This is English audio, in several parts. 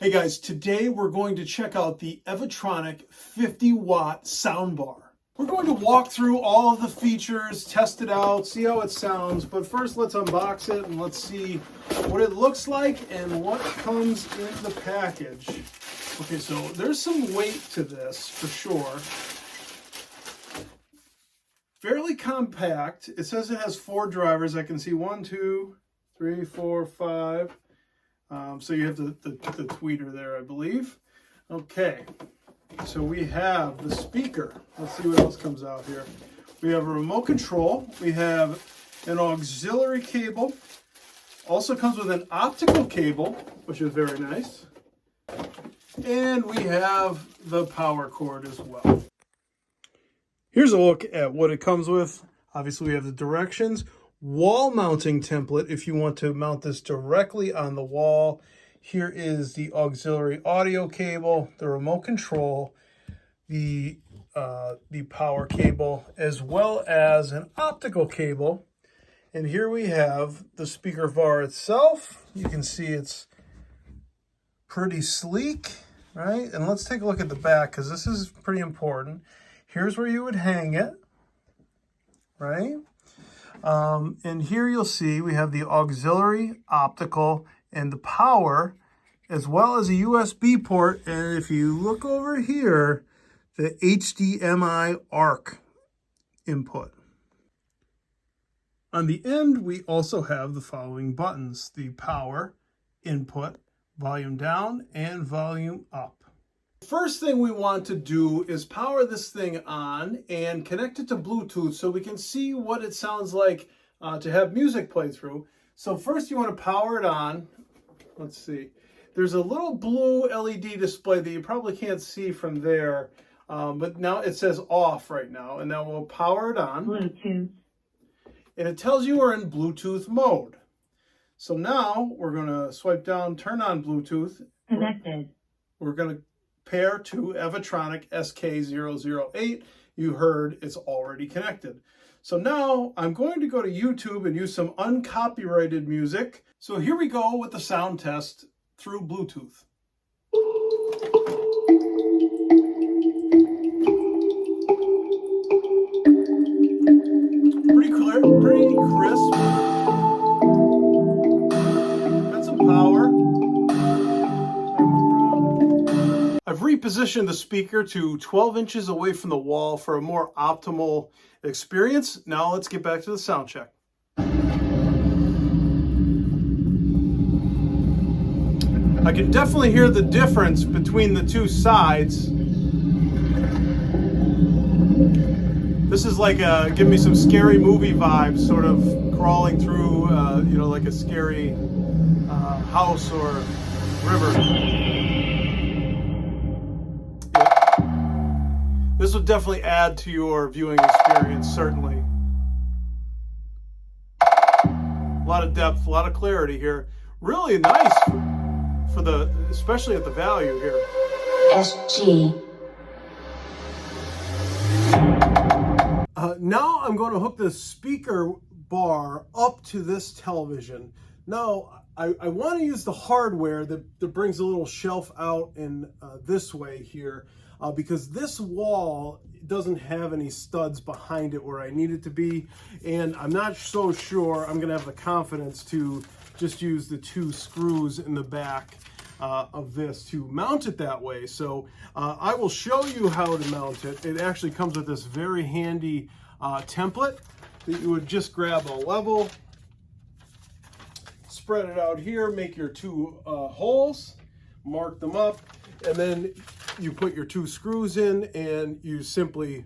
Hey guys, today we're going to check out the Evatronic 50-watt soundbar. We're going to walk through all of the features, test it out, see how it sounds, but first let's unbox it and let's see what it looks like and what comes in the package. Okay, so there's some weight to this for sure. Fairly compact. It says it has 4 drivers. I can see 1, 2, 3, 4, 5. So you have the tweeter there, I believe. Okay, so we have the speaker. Let's see what else comes out here. We have a remote control. We have an auxiliary cable. Also comes with an optical cable, which is very nice. And we have the power cord as well. Here's a look at what it comes with. Obviously, we have the directions. Wall mounting template if you want to mount this directly on the wall. Here is the auxiliary audio cable, the remote control, the power cable, as well as an optical cable. And here we have the speaker bar itself. You can see it's pretty sleek, right? And let's take a look at the back because this is pretty important. Here's where you would hang it, right? And here you'll see we have the auxiliary, optical, and the power, as well as a USB port. And if you look over here, the HDMI ARC input. On the end, we also have the following buttons: the power, input, volume down, and volume up. First thing we want to do is power this thing on and connect it to Bluetooth so we can see what it sounds like to have music play through. So first you want to power it on. Let's see. There's a little blue LED display that you probably can't see from there, but now it says off right now, and now we'll power it on. Bluetooth. And it tells you we're in Bluetooth mode. So now we're going to swipe down, turn on Bluetooth. Connected. We're going to pair to Evatronic SK008. You heard it's already connected. So now I'm going to go to YouTube and use some uncopyrighted music. So here we go with the sound test through Bluetooth. Pretty clear, pretty crisp. Got some power. I've repositioned the speaker to 12 inches away from the wall for a more optimal experience. Now let's get back to the sound check. I can definitely hear the difference between the two sides. This is like give me some scary movie vibes, sort of crawling through, you know, like a scary house or river. This would definitely add to your viewing experience, certainly. A lot of depth, a lot of clarity here. Really nice for the, especially at the value here. SG. Now I'm going to hook the speaker bar up to this television. Now I want to use the hardware that brings a little shelf out in this way here. Because this wall doesn't have any studs behind it where I need it to be, and I'm not so sure I'm gonna have the confidence to just use the 2 screws in the back of this to mount it that way. So I will show you how to mount it. It actually comes with this very handy template that you would just grab a level, spread it out here, make your 2 holes, mark them up, and then you put your 2 screws in and you simply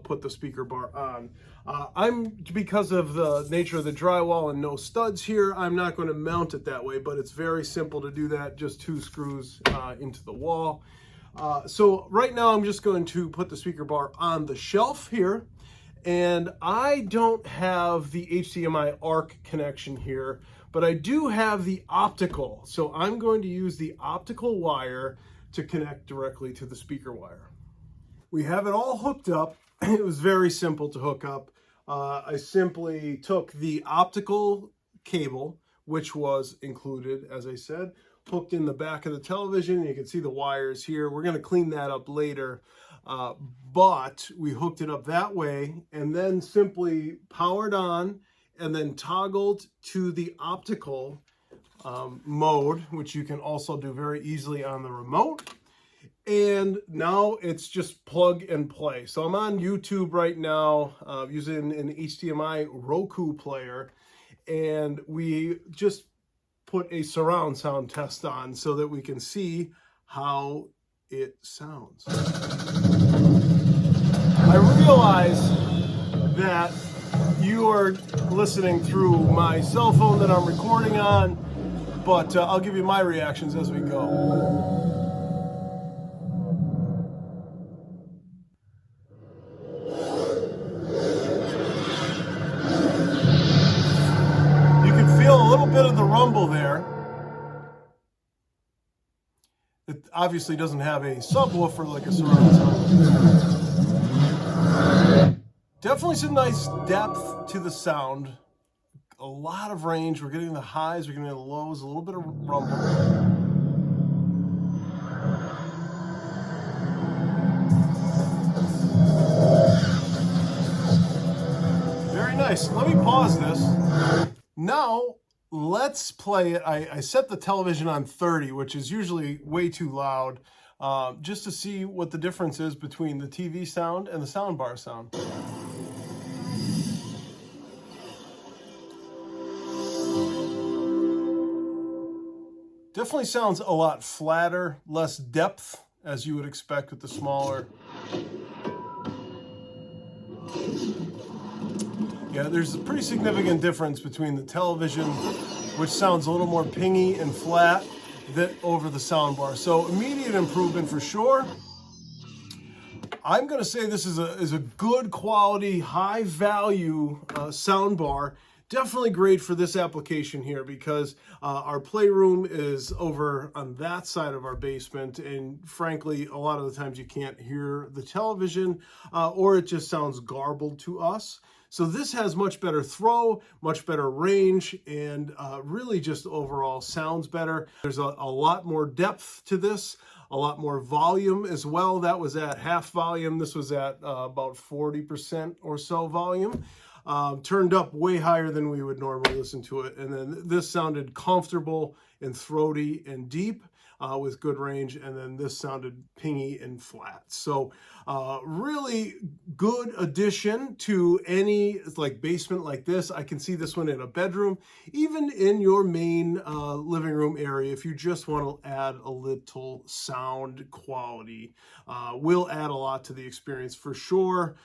put the speaker bar on. Because of the nature of the drywall and no studs here, I'm not going to mount it that way, but it's very simple to do that, just 2 screws into the wall. So right now I'm just going to put the speaker bar on the shelf here, and I don't have the HDMI ARC connection here, but I do have the optical. So I'm going to use the optical wire to connect directly to the speaker wire. We have it all hooked up. It was very simple to hook up. I simply took the optical cable, which was included, as I said, hooked in the back of the television. You can see the wires here. We're going to clean that up later. But we hooked it up that way and then simply powered on and then toggled to the optical mode, which you can also do very easily on the remote. And now it's just plug and play. So I'm on YouTube right now using an HDMI Roku player, and we just put a surround sound test on so that we can see how it sounds. I realize that you are listening through my cell phone that I'm recording on, but I'll give you my reactions as we go. Feel a little bit of the rumble there. It obviously doesn't have a subwoofer like a surround sound. Definitely some nice depth to the sound. A lot of range. We're getting the highs, we're getting the lows, a little bit of rumble. Very nice. Let me pause this. Now, let's play it. I set the television on 30, which is usually way too loud, just to see what the difference is between the TV sound and the soundbar sound. Definitely sounds a lot flatter, less depth, as you would expect with the smaller. Yeah, there's a pretty significant difference between the television, which sounds a little more pingy and flat, than over the soundbar. So immediate improvement for sure. I'm going to say this is a good quality, high value soundbar. Definitely great for this application here because our playroom is over on that side of our basement, and frankly, a lot of the times you can't hear the television or it just sounds garbled to us. So this has much better throw, much better range, and really just overall sounds better. There's a lot more depth to this, a lot more volume as well. That was at half volume. This was at about 40% or so volume. Turned up way higher than we would normally listen to it. And then this sounded comfortable and throaty and deep with good range. And then this sounded pingy and flat. So really good addition to any like basement like this. I can see this one in a bedroom, even in your main living room area. If you just want to add a little sound quality, will add a lot to the experience for sure.